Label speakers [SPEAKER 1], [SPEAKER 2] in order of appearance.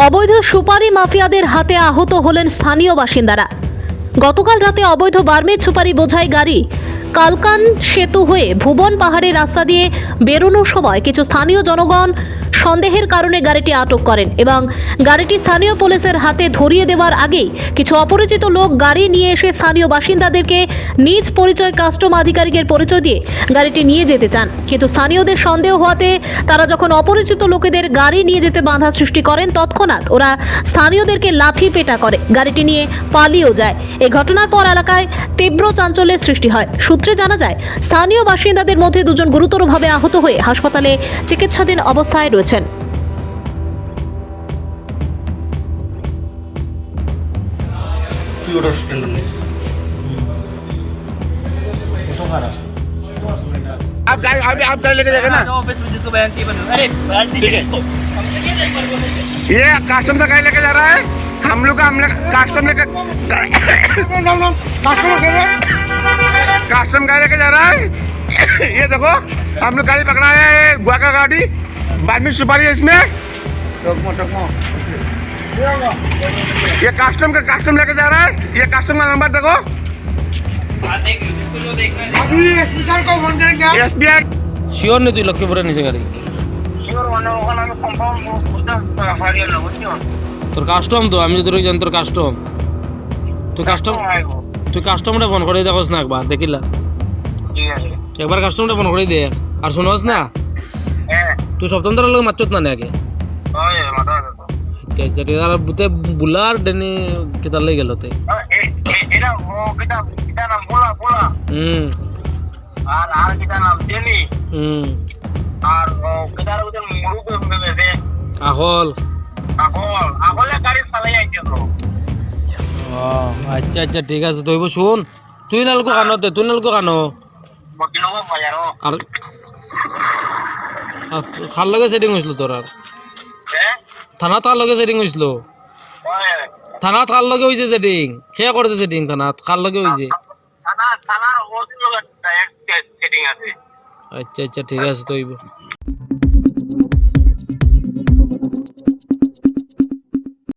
[SPEAKER 1] অবৈধ সুপারি মাফিয়াদের হাতে আহত হলেন স্থানীয় বাসিন্দারা। গতকাল রাতে অবৈধ বার্মিজ সুপারি বোঝাই গাড়ি কালকান সেতু হয়ে ভুবন পাহাড়ের রাস্তা দিয়ে বেরোনোর সময় কিছু স্থানীয় জনগণ সন্দেহের কারণে গাড়িটি আটক করেন এবং গাড়িটি স্থানীয় পুলিশের হাতে ধরিয়ে দেওয়ার আগেই কিছু অপরিচিত লোক গাড়ি নিয়ে এসে স্থানীয় বাসিন্দাদেরকে নিজ পরিচয় কাস্টম আধিকারিকের পরিচয় দিয়ে গাড়িটি নিয়ে যেতে চান। কিন্তু স্থানীয়দের সন্দেহ হওয়াতে তারা যখন অপরিচিত লোকেদের গাড়ি নিয়ে যেতে বাধা সৃষ্টি করেন, তৎক্ষণাৎ ওরা স্থানীয়দেরকে লাঠি পেটা করে গাড়িটি নিয়ে পালিয়েও যায়। এই ঘটনার পর এলাকায় তীব্র চাঞ্চল্যের সৃষ্টি হয়। সূত্রে জানা যায়, স্থানীয় বাসিন্দাদের মধ্যে দুজন গুরুতরভাবে আহত হয়ে হাসপাতালে চিকিৎসাধীন অবস্থায় রয়েছেন।
[SPEAKER 2] आप गाड़ी लेके जाएगा ना।
[SPEAKER 3] ऑफिस में जिसको बयान चाहिए बनो। अरे ठीक है इसको।
[SPEAKER 2] ये कस्टम से गाड़ी लेके जा रहा है। हम लोग कस्टम लेके कस्टम गाड़ी लेके जा रहा है। ये देखो हम लोग गाड़ी पकड़ा है, गुआ का गाड़ी बार्मिज सुपारी है इसमें। ये कस्टम लेके जा रहा है। ये कस्टम का नंबर देखो।
[SPEAKER 3] अभी एसपी सर को फोन करेंगे।
[SPEAKER 2] SBI
[SPEAKER 4] শিওর নেই তুই লক্ষ্মীপুরের নিচে গাড়ি তোর কাস্টম তো আমি যদি জানি তোর কাস্টম তুই কাস্টমটা ফোন করে দেখোস না একবার দেখিলা একবার কাস্টমটা ফোন করে দে আর শুনোস না তুই সপ্তম ধরে লোক মারছত না আগে আচ্ছা ঠিক আছে বুতে বুলার ডেনি কেতার লাই গেল তে
[SPEAKER 3] আর কিটা নাম জেনি আর কেদার উদন মুরু বেবে
[SPEAKER 4] আহল
[SPEAKER 3] আগলে গাড়ি চালাই আইছে তো।
[SPEAKER 4] আচ্ছা আচ্ছা ঠিক আছে তুই শুন তুই নালকো কানো
[SPEAKER 3] বকিনগো বাজারো
[SPEAKER 4] আর খার লগে সেটিং হয়েছিল তোর আর থানাত কার লগে সেটিং হয়েছিল থানাত কার লগে হয়েছে সেটিং খেয়া করেছে সেটিং থানাত কার লগে হয়েছে
[SPEAKER 3] থানা ওদিন লগা সেটিং আছে।
[SPEAKER 4] আচ্ছা আচ্ছা ঠিক আছে তুই